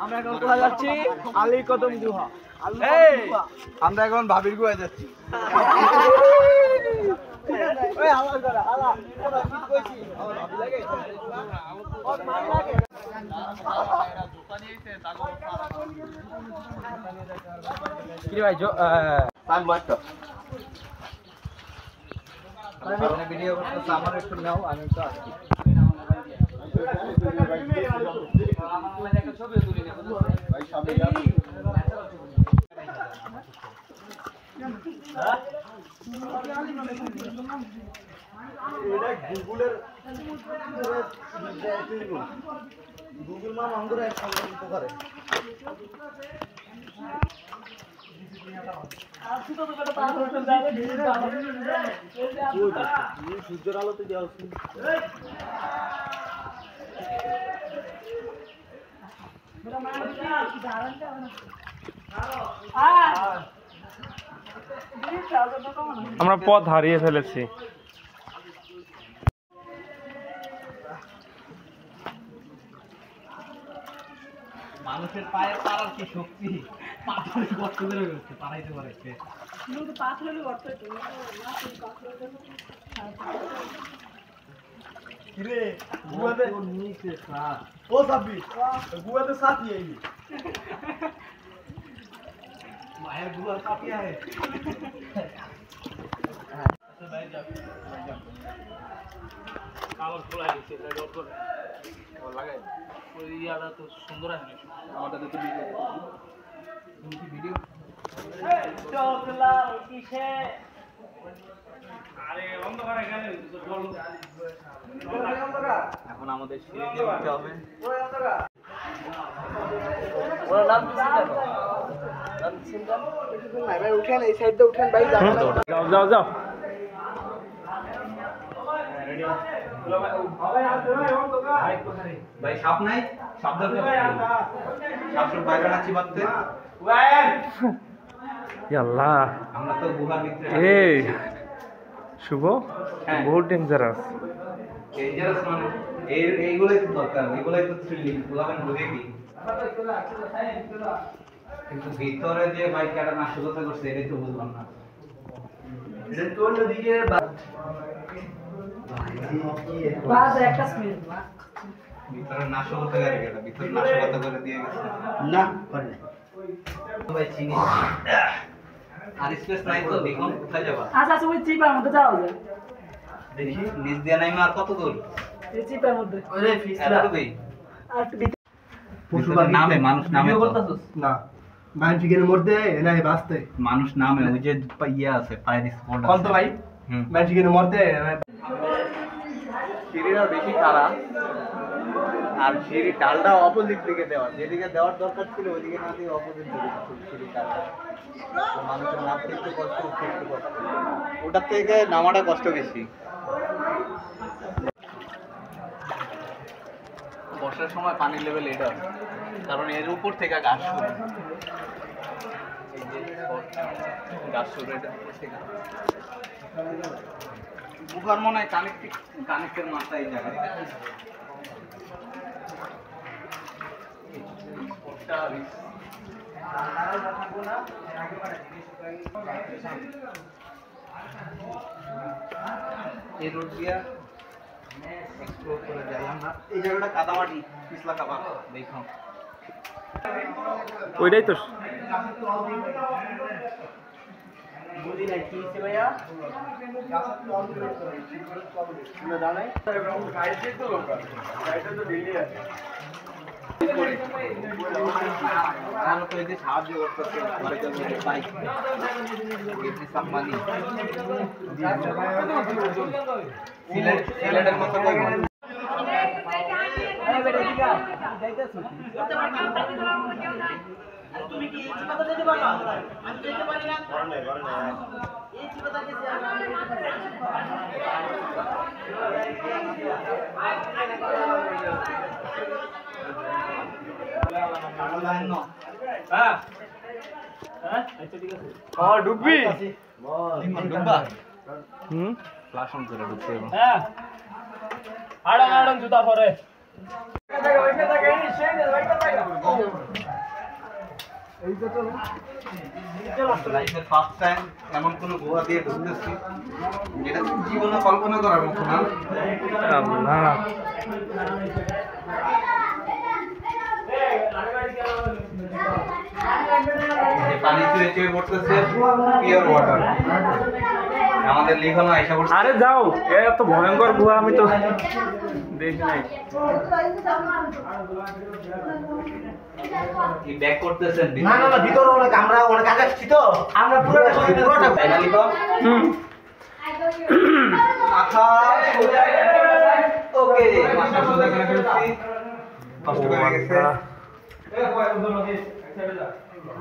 আমরা এখন কোথায় যাচ্ছি? আলী কদম গুহা। আমরা এখন ভাবির গুহায় যাচ্ছি। ভিডিও করতে আমার একটু নাও, আমি তো আসছি। গুগল মা মঙ্গরে সংগ্রহ করে সূর্যের আলোতে দেওয়া আমরা পথ হারিয়ে ফেলেছি। মানুষের পায়ে পাড়ার কি শক্তি, পাথরে গর্ত বের হয়ে গেছে, পাড়াইতে পারে কিন্তু পাথরে গর্ত হইতো না কিরে গুয়াতে নিচে সাপ ও সাপি গুয়াতে সাপি আইলি মায়ের গুয়া সাপি আয় কাগজ খোলা দিছে এটা ডক্টর লাগাই ওই ইয়াটা তো সুন্দর আছে আমাদের তো ভিডিও চকলা কিসে আরে অন্ধকারে গেলে জল এখন আমাদের সিঁড়ি দিয়ে উঠতে হবে। ওরা নাম চিন্তা ভাই ভাই উঠেন, এই সাইডে উঠেন ভাই, যাও যাও যাও। ভাই সাপ নাই, সাপ ধরতে সাপ সব বাইরে নাচি মারতে। আল্লাহ, আমরা তো গুহার ভিতরে এই শুভ বহুত ডেঞ্জারাস। ডেঞ্জারাস মানে এইগুলোই তো দরকার, এইগুলোই তো থ্রিলিং, গুলাবেন বুঝে কি। কিন্তু ভিতরে যে বাইকটা নাশকতা করছে এটাই তো বুঝলাম না। এটা তো অন্যদিকে ভিতরে নাশকতা করে গেল, ভিতরে নাশকতা করে দিয়ে গেছে না করে ভাই চিনি আর স্পেস নাই তো, দেখুন কোথায় যাবা। আচ্ছা আচ্ছা, ওই চিপার মধ্যে যাওয়া যায়। দেখি নিচ দিয়ে নাই আর কত দূর, এই চিপার মধ্যে ওরে ফিসলা দেই আর একটু ভিতরে পশুপাখি নামে, মানুষ নামে না মানচিকের মধ্যে এনা হে বাসতে মানুষ নামে, ওই যে ইয়া আছে ফায়ার স্পট কোন তো ভাই মানচিকের মধ্যে সিঁড়িটা বেশি খারাপ, আর সিঁড়ি ডালটা অপোজিট দিকে দেওয়া, যেদিকে দেওয়ার দরকার ছিল ওইদিকে না দিয়ে অপোজিট দিকে সিঁড়ি ডালটা। মানুষের নামতে একটু কষ্ট, উঠতে একটু কষ্ট, ওটার থেকে নামাটা কষ্ট বেশি। বর্ষার সময় পানির লেভেল এটা, কারণ এর উপর থেকে গাছ শুরু, এই যে গাছ শুরু এটা উপর থেকে। বুখার মনে হয় কানেক্টের মাথা এই জায়গায়। এই রোড দিয়া এক্সপ্লোর করে যাই আমরা। এই জায়গাটা কাদামাটি, পিছলা কাবা দেখো, ওইটাই তো বুঝি নাই কি হইছে ভাইয়া না জানাই গাইড তো লোক গাইডটা তো দিল্লি আছে আর তো এদের সাহায্য করতেছে বাইক এমনি সম্মানী সিলেটের মতো তুমি কি চিপাতা দিতে পারো? আমি দিতে পারি না। এই চিপাতা দিতে হ্যাঁ হ্যাঁ আচ্ছা ঠিক আছে ও ডুববি ডুববা হুম ফ্লাশ অন করে ঢুকছে এবং হ্যাঁ আড়ং জুতা পরে লাইফের ফার্স্ট টাইম এমন কোনো গুহা দিয়ে ঢুকতেছি যেটা জীবনে কল্পনা করার মতো না। আল্লাহ যে পানি চুয়ে চুয়ে পড়তেছে পিওর ওয়াটার। আমাদের লিখানো আইসা পড়ছে। আরে যাও এত ভয়ঙ্কর গুহা আমি তো দেখি নাই। কি ব্যাক করতেছেন? না না না ভিতরে অনেক আমরা অনেক আগে আসছি তো আমরা পুরোটা ফাইনালি তো হুম মাথা সোজা ওকে মাথা সোজা করে ফেলছি। কষ্ট করে গেছে।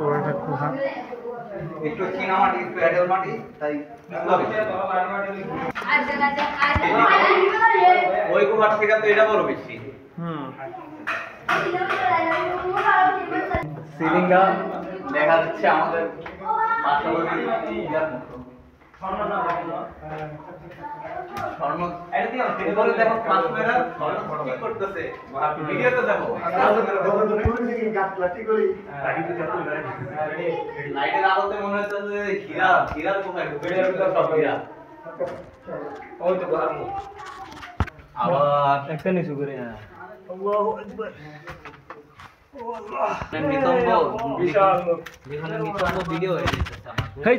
ওটা গুহা একটু চীনা মাটি একটু অ্যাডেল মাটি তাই ওই গুহার থেকে তো এটা বড় বেশি। হুম সিলিংটা দেখা যাচ্ছে আমাদের পাশাপাশি স্বর্ণ এরপরে দেখো পাঁচ মেরা কি করতেছে ভিডিওতে দেখো লাইটের আলোতে মনে হচ্ছে যে হীরার কোথায় ঢুকে সব হীরা ওই তো আবার একটা নিচু করে নিতম্ব ভিডিও হয়ে গেছে হেই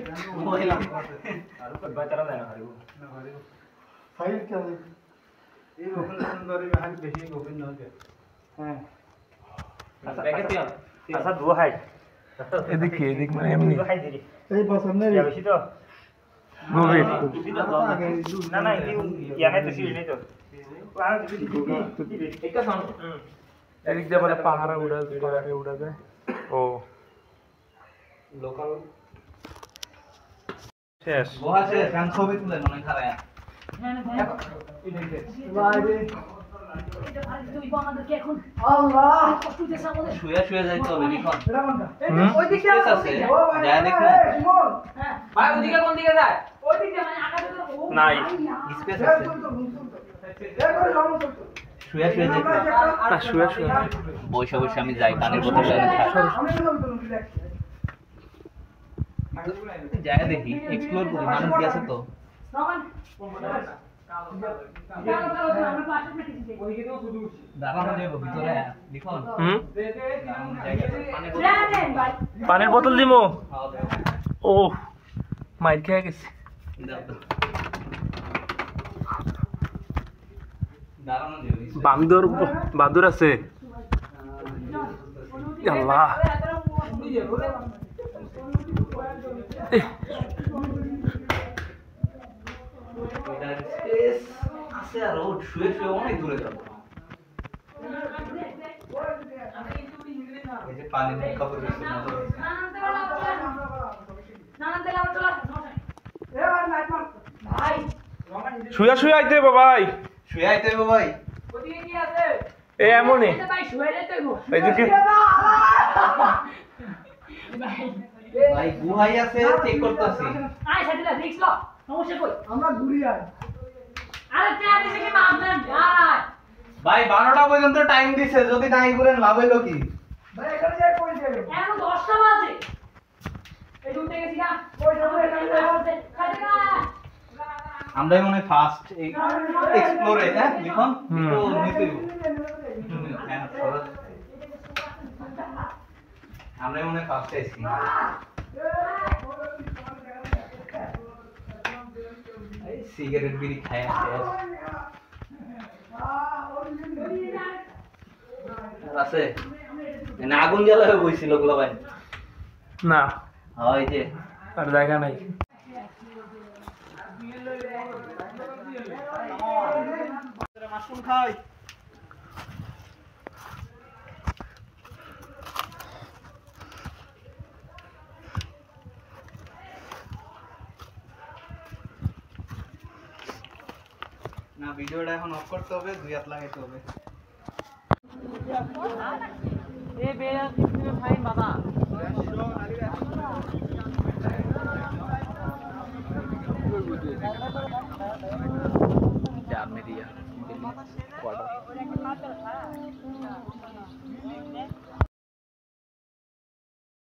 আচ্ছা দুয়া খাই এদিকে এদিক মানে এমনি খাই দিলি এই পছন্দ ইয়া বেশি তো গভীর না না ইয়া নাই তো সিঁড়ি নেই তো একটা সাউন্ড এদিক দিয়ে মানে পাহাড়ে উড়া যায় ও লোকাল শেষ গুহা শেষ গান ছবি তুলেন অনেক খারাপ শুয়ে শুয়ে যাইতে হবে লিখন স্পেস আছে যায় দেখো নাই স্পেস আছে শুয়ে শুয়ে যাইতে না শুয়ে শুয়ে বসে বসে আমি যাই কানের বোতল যায় দেখি এক্সপ্লোর করি মানুষ গেছে তো দাঁড়ানো যাবো ভিতরে লিখন হুম পানি পানির বোতল দিমু ও মাইর খেয়ে গেছি দাঁড়ানো যাবে বান্দর আছে আল্লাহ স্পেস আছে আর রোড শুয়ে শুয়ে অনেক দূরে যাবো এই যে পানি কাপড় বেশি মতো শুয়া শুয়া আইতে হইবো ভাই শুয়ে আইতে হবে ভাই এই এমনই এইদিকে ভাই গুহাই আছে চেক করতেছি আমরা ঘুরি আয় ভাই 12টা পর্যন্ত টাইম দিছে যদি নাই করেন লাভ হইলো কি ভাই এখানে যাই কই যাবে আমরাই মনে ফার্স্ট এক্সপ্লোরে হ্যাঁ লিখন তো নিতে হ্যাঁ আমরাই মনে ফার্স্ট এসেছি এই সিগারেট বিড়ি খায় আছে না আগুন জ্বালা হয়ে বইছিল গুলো ভাই না ওই যে আর জায়গা নাই মাশরুম খাই না ভিডিওটা এখন অফ করতে হবে 2 হাত লাগাইতে হবে এ বেয়া কিসে ভাই বাবা কোয়ার্টার